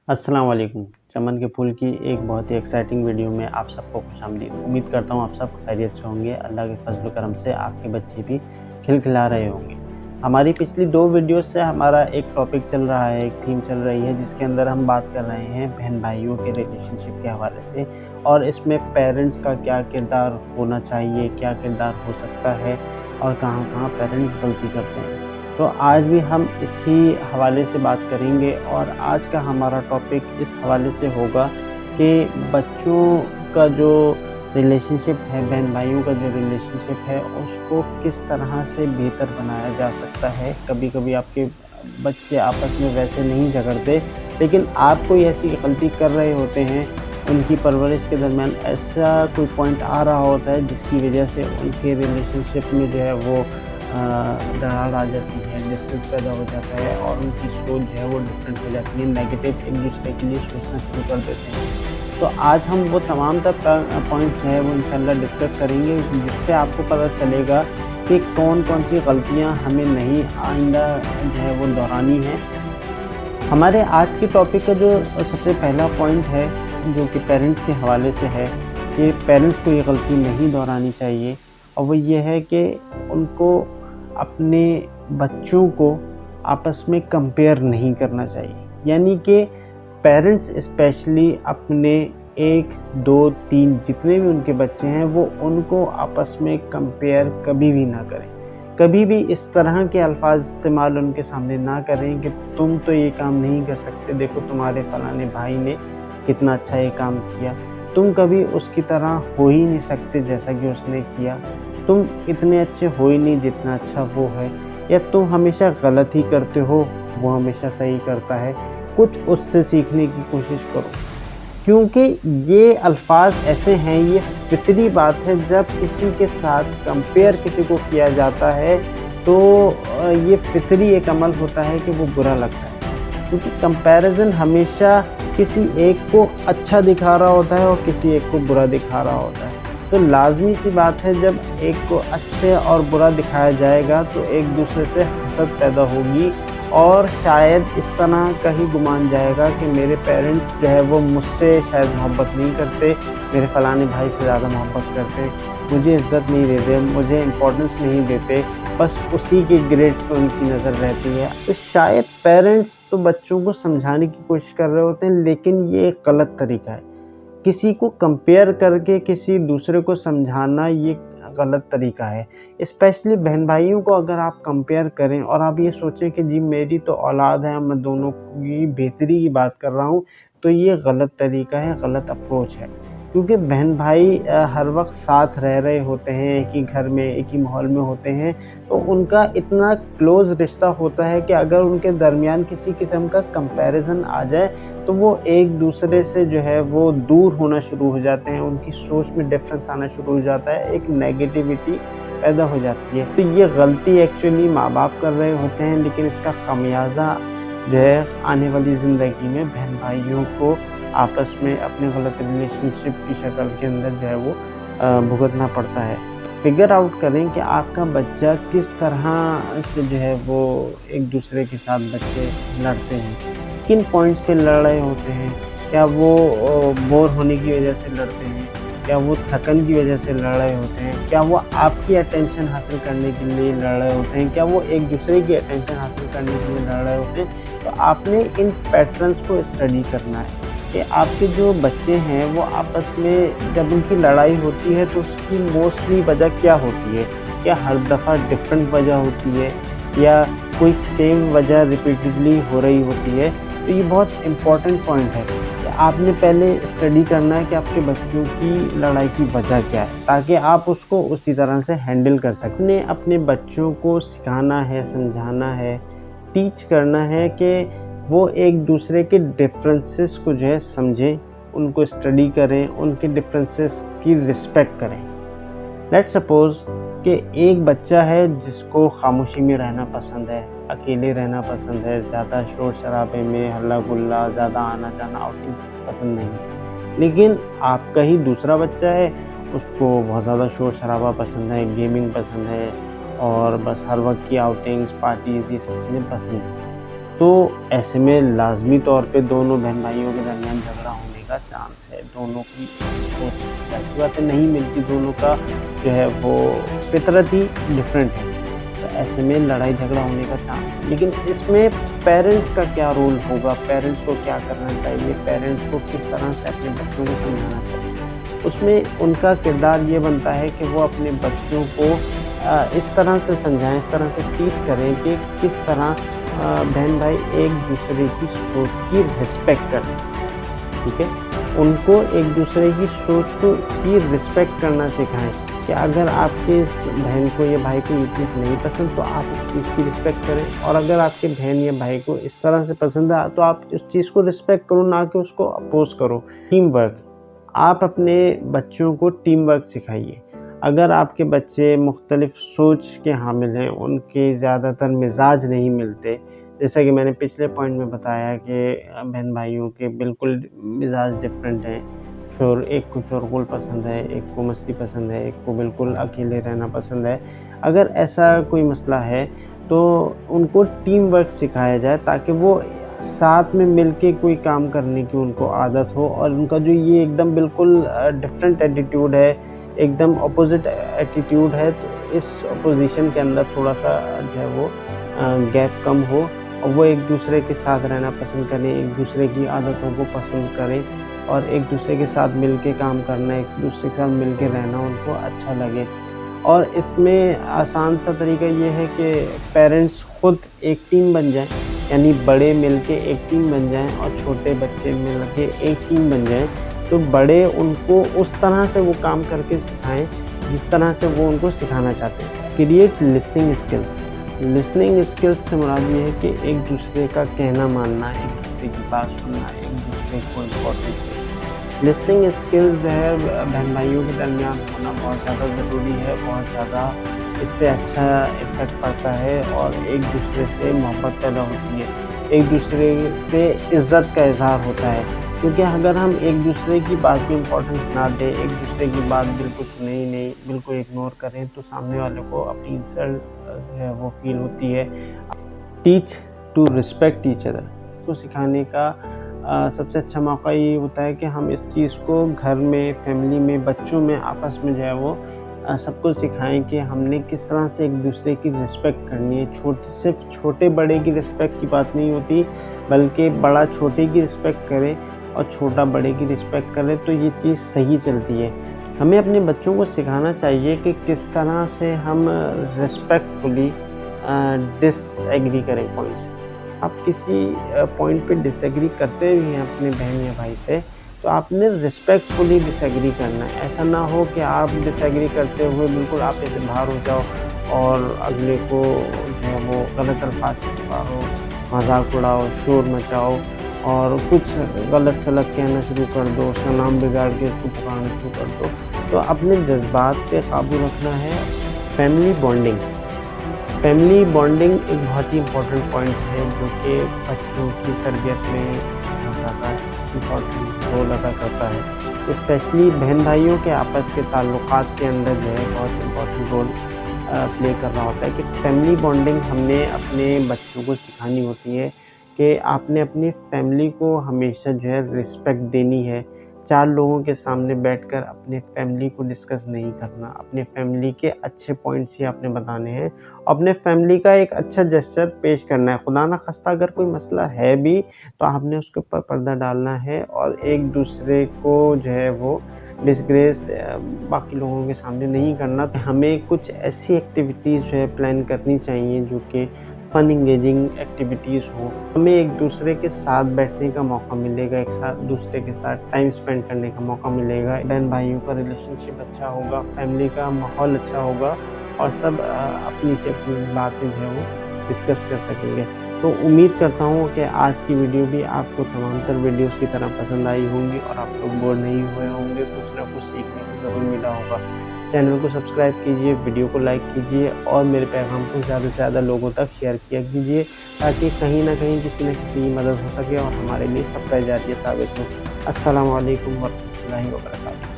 अस्सलाम वालेकुम। चमन के फूल की एक बहुत ही एक्साइटिंग वीडियो में आप सबको खुशामदीद। उम्मीद करता हूँ आप सब खैरियत से होंगे। अल्लाह के फज़ल करम से आपके बच्चे भी खिलखिला रहे होंगे। हमारी पिछली 2 वीडियो से हमारा एक टॉपिक चल रहा है, एक थीम चल रही है जिसके अंदर हम बात कर रहे हैं बहन-भाइयों के रिलेशनशिप के हवाले से और इसमें पेरेंट्स का क्या किरदार होना चाहिए, क्या किरदार हो सकता है और कहाँ-कहाँ पेरेंट्स गलती करते हैं। तो आज भी हम इसी हवाले से बात करेंगे और आज का हमारा टॉपिक इस हवाले से होगा कि बच्चों का जो रिलेशनशिप है, बहन भाइयों का जो रिलेशनशिप है, उसको किस तरह से बेहतर बनाया जा सकता है। कभी-कभी आपके बच्चे आपस में वैसे नहीं झगड़ते, लेकिन आप कोई ऐसी गलती कर रहे होते हैं, उनकी परवरिश के दरमियान ऐसा कोई पॉइंट आ रहा होता है जिसकी वजह से उनके रिलेशनशिप में जो है वो दरार आ जाती है, डिस्टेंस पैदा हो जाता है और उनकी सोच जो है वो डिफरेंट हो जाती है, नेगेटिव एक दूसरे के लिए सोचना शुरू कर देते हैं। तो आज हम वो तमाम तर पॉइंट्स जो है वो इंशाल्लाह डिस्कस करेंगे जिससे आपको पता चलेगा कि कौन-कौन सी गलतियाँ हमें नहीं आइंदा जो है वो दोहरानी है। हमारे आज के टॉपिक का जो सबसे पहला पॉइंट है जो कि पेरेंट्स के हवाले से है कि पेरेंट्स को ये गलती नहीं दोहरानी चाहिए और वो ये है कि उनको अपने बच्चों को आपस में कंपेयर नहीं करना चाहिए। यानी कि पेरेंट्स स्पेशली अपने 1, 2, 3 जितने भी उनके बच्चे हैं वो उनको आपस में कंपेयर कभी भी ना करें। कभी भी इस तरह के अल्फाज इस्तेमाल उनके सामने ना करें कि तुम तो ये काम नहीं कर सकते, देखो तुम्हारे फलाने भाई ने कितना अच्छा ये काम किया, तुम कभी उसकी तरह हो ही नहीं सकते जैसा कि उसने किया, तुम इतने अच्छे हो ही नहीं जितना अच्छा वो है, या तुम हमेशा गलत ही करते हो, वो हमेशा सही करता है। कुछ उससे सीखने की कोशिश करो, क्योंकि ये अल्फाज ऐसे हैं, ये फितरी बात है। जब किसी के साथ कंपेयर किसी को किया जाता है तो ये फितरी एक अमल होता है कि वो बुरा लगता है, क्योंकि कंपैरिजन हमेशा किसी एक को अच्छा दिखा रहा होता है और किसी एक को बुरा दिखा रहा होता है। तो लाज़मी सी बात है, जब एक को अच्छे और बुरा दिखाया जाएगा तो एक दूसरे से हसद पैदा होगी और शायद इस तरह का ही गुमान जाएगा कि मेरे पेरेंट्स जो है वो मुझसे शायद मोहब्बत नहीं करते, मेरे फलाने भाई से ज़्यादा मोहब्बत करते, मुझे इज़्ज़त नहीं देते, मुझे इम्पोर्टेंस नहीं देते, बस उसी के ग्रेड्स पे उनकी नज़र रहती है। तो शायद पेरेंट्स तो बच्चों को समझाने की कोशिश कर रहे होते हैं, लेकिन ये एक गलत तरीका है। किसी को कंपेयर करके किसी दूसरे को समझाना ये गलत तरीका है। स्पेशली बहन भाइयों को अगर आप कंपेयर करें और आप ये सोचें कि जी मेरी तो औलाद है, मैं दोनों की बेहतरी की बात कर रहा हूँ, तो ये गलत तरीका है, गलत अप्रोच है। क्योंकि बहन भाई हर वक्त साथ रह रहे होते हैं, एक ही घर में, एक ही माहौल में होते हैं, तो उनका इतना क्लोज़ रिश्ता होता है कि अगर उनके दरमियान किसी किस्म का कंपैरिज़न आ जाए तो वो एक दूसरे से जो है वो दूर होना शुरू हो जाते हैं, उनकी सोच में डिफरेंस आना शुरू हो जाता है, एक नेगेटिविटी पैदा हो जाती है। तो ये गलती एक्चुअली माँ-बाप कर रहे होते हैं, लेकिन इसका ख़मियाज़ा जो है आने वाली ज़िंदगी में बहन भाइयों को आपस में अपने गलत रिलेशनशिप की शक्ल के अंदर जो है वो भुगतना पड़ता है। फिगर आउट करें कि आपका बच्चा किस तरह से जो है वो एक दूसरे के साथ बच्चे लड़ते हैं, किन पॉइंट्स पे लड़ रहे होते हैं। क्या वो बोर होने की वजह से लड़ते हैं, क्या वो थकन की वजह से लड़ रहे होते हैं, क्या वो आपकी अटेंशन हासिल करने के लिए लड़ रहे होते हैं, क्या वो एक दूसरे की अटेंशन हासिल करने के लिए लड़ रहे होते हैं। तो आपने इन पैटर्न्स को स्टडी करना है कि आपके जो बच्चे हैं वो आपस में जब उनकी लड़ाई होती है तो उसकी मोस्टली वजह क्या होती है। क्या हर दफ़ा डिफरेंट वजह होती है या कोई सेम वजह रिपीटेडली हो रही होती है। तो ये बहुत इम्पॉर्टेंट पॉइंट है कि आपने पहले स्टडी करना है कि आपके बच्चों की लड़ाई की वजह क्या है, ताकि आप उसको उसी तरह से हैंडल कर सकें। अपने बच्चों को सिखाना है, समझाना है, टीच करना है कि वो एक दूसरे के डिफरेंसेस को जो है समझें, उनको स्टडी करें, उनके डिफरेंसेस की रिस्पेक्ट करें। लेट्स सपोज़ कि एक बच्चा है जिसको खामोशी में रहना पसंद है, अकेले रहना पसंद है, ज़्यादा शोर शराबे में हल्ला गुल्ला, ज़्यादा आना जाना आउटिंग पसंद नहीं है। लेकिन आपका ही दूसरा बच्चा है, उसको बहुत ज़्यादा शोर शराबा पसंद है, गेमिंग पसंद है और बस हर वक्त की आउटिंग्स, पार्टीज़, ये सब चीज़ें पसंद हैं। तो ऐसे में लाज़मी तौर पे दोनों बहन भाइयों के दरमियान झगड़ा होने का चांस है। दोनों की सोच ज़ाहिर-सी बात है नहीं मिलती, दोनों का जो है वो फितरत ही डिफरेंट है। तो ऐसे में लड़ाई झगड़ा होने का चांस है। लेकिन इसमें पेरेंट्स का क्या रोल होगा, पेरेंट्स को क्या करना चाहिए, पेरेंट्स को किस तरह से अपने बच्चों को समझाना चाहिए? उसमें उनका किरदार ये बनता है कि वो अपने बच्चों को इस तरह से समझाएँ, इस तरह से टीच करें कि किस तरह बहन भाई एक दूसरे की सोच की रिस्पेक्ट करें, ठीक है? उनको एक दूसरे की सोच की रिस्पेक्ट करना सिखाएँ कि अगर आपके इस बहन को या भाई को ये चीज़ नहीं पसंद तो आप इस चीज़ की रिस्पेक्ट करें, और अगर आपके बहन या भाई को इस तरह से पसंद है तो आप उस चीज़ को रिस्पेक्ट करो, ना कि उसको अपोज़ करो। टीम वर्क, आप अपने बच्चों को टीम वर्क सिखाइए। अगर आपके बच्चे मुख्तलिफ़ सोच के हामिल हैं, उनके ज़्यादातर मिज़ाज नहीं मिलते, जैसा कि मैंने पिछले पॉइंट में बताया कि बहन भाइयों के बिल्कुल मिज़ाज डिफरेंट हैं। एक को शोरगुल पसंद है, एक को मस्ती पसंद है, एक को बिल्कुल अकेले रहना पसंद है। अगर ऐसा कोई मसला है तो उनको टीम वर्क सिखाया जाए ताकि वो साथ में मिलके कोई काम करने की उनको आदत हो, और उनका जो ये एकदम बिल्कुल डिफरेंट एटीट्यूड है, एकदम अपोज़िट एटीट्यूड है, तो इस पोज़ीशन के अंदर थोड़ा-सा जो है वो गैप कम हो और वो एक दूसरे के साथ रहना पसंद करें, एक दूसरे की आदतों को पसंद करें और एक दूसरे के साथ मिल के काम करना, एक दूसरे के साथ मिल के रहना उनको अच्छा लगे। और इसमें आसान सा तरीका ये है कि पेरेंट्स खुद एक टीम बन जाएँ, यानी बड़े मिलके एक टीम बन जाएँ और छोटे बच्चे मिल के एक टीम बन जाएँ। तो बड़े उनको उस तरह से वो काम करके सिखाएँ जिस तरह से वो उनको सिखाना चाहते हैं। Create listening skills. Listening skills से मुराद ये है कि एक दूसरे का कहना मानना, एक दूसरे की बात सुनना, एक दूसरे को इम्पोर्टेंस देना। लिसनिंग स्किल्स जो है बहन भाइयों के दरमियान होना बहुत ज़्यादा ज़रूरी है, बहुत ज़्यादा इससे अच्छा इफ़ेक्ट पड़ता है और एक दूसरे से मोहब्बत पैदा होती है, एक दूसरे से इज़्ज़त का इज़हार होता है। क्योंकि अगर हम एक दूसरे की बात को इम्पोर्टेंस ना दें, एक दूसरे की बात बिल्कुल सुने ही नहीं, बिल्कुल इग्नोर करें, तो सामने वाले को अपनी इंसल्ट जो है वो फ़ील होती है। Teach to respect each other को सिखाने का सबसे अच्छा मौका ये होता है कि हम इस चीज़ को घर में, फैमिली में, बच्चों में आपस में जो है वो सबको सिखाएँ कि हमने किस तरह से एक दूसरे की रिस्पेक्ट करनी है। सिर्फ़ छोटे बड़े की रिस्पेक्ट की बात नहीं होती, बल्कि बड़ा छोटे की रिस्पेक्ट करे और छोटा बड़े की रिस्पेक्ट करे, तो ये चीज़ सही चलती है। हमें अपने बच्चों को सिखाना चाहिए कि किस तरह से हम रिस्पेक्टफुली डिसएग्री करें पॉइंट्स। आप किसी पॉइंट पे डिसएग्री करते भी हैं अपने बहन या भाई से, तो आपने रिस्पेक्टफुली डिसएग्री करना है। ऐसा ना हो कि आप डिसएग्री करते हुए बिल्कुल आप ऐसे बाहर हो जाओ और अगले को जो है वो गलत अल्फाज से पुकारो, मज़ाक उड़ाओ, शोर मचाओ और कुछ गलत सलत कहना शुरू कर दो, उसका नाम बिगाड़ के उसको पुकारना शुरू कर दो। तो अपने जज़्बात पे काबू रखना है। फैमिली बॉन्डिंग एक बहुत ही इम्पोर्टेंट पॉइंट है जो कि बच्चों की तरबियत में बहुत ज़्यादा इम्पोर्टेंट रोल अदा करता है। स्पेशली बहन भाइयों के आपस के ताल्लुकात के अंदर जो है बहुत इम्पोर्टेंट रोल प्ले कर रहा होता है कि फैमिली बॉन्डिंग हमने अपने बच्चों को सिखानी होती है कि आपने अपनी फैमिली को हमेशा जो है रिस्पेक्ट देनी है। 4 लोगों के सामने बैठकर अपने फैमिली को डिस्कस नहीं करना, अपने फैमिली के अच्छे पॉइंट्स ही आपने बताने हैं, अपने फैमिली का एक अच्छा जेस्चर पेश करना है। खुदा ना ख़ास्ता अगर कोई मसला है भी तो आपने उसके ऊपर पर्दा डालना है और एक दूसरे को जो है वो डिसग्रेस बाकी लोगों के सामने नहीं करना। हमें कुछ ऐसी एक्टिविटीज़ जो है प्लान करनी चाहिए जो कि फ़न इंगेजिंग एक्टिविटीज़ हो। हमें एक दूसरे के साथ बैठने का मौका मिलेगा, दूसरे के साथ टाइम स्पेंड करने का मौका मिलेगा। बहन भाइयों का रिलेशनशिप अच्छा होगा, फैमिली का माहौल अच्छा होगा और सब अपनी बातें जो है वो डिस्कस कर सकेंगे। तो उम्मीद करता हूँ कि आज की वीडियो भी आपको तमाम वीडियोज़ की तरह पसंद आई होंगी और आप लोग बोर नहीं हुए होंगे, कुछ ना कुछ सीखने को ज़रूर मिला होगा। चैनल को सब्सक्राइब कीजिए, वीडियो को लाइक कीजिए और मेरे पैगाम को ज़्यादा से ज़्यादा लोगों तक शेयर किया कीजिए ताकि कहीं ना कहीं किसी न किसी की मदद हो सके और हमारे लिए सबका जारिया साबित हो। अस्सलामु अलैकुम वरहमतुल्लाहि वबरकातुहू।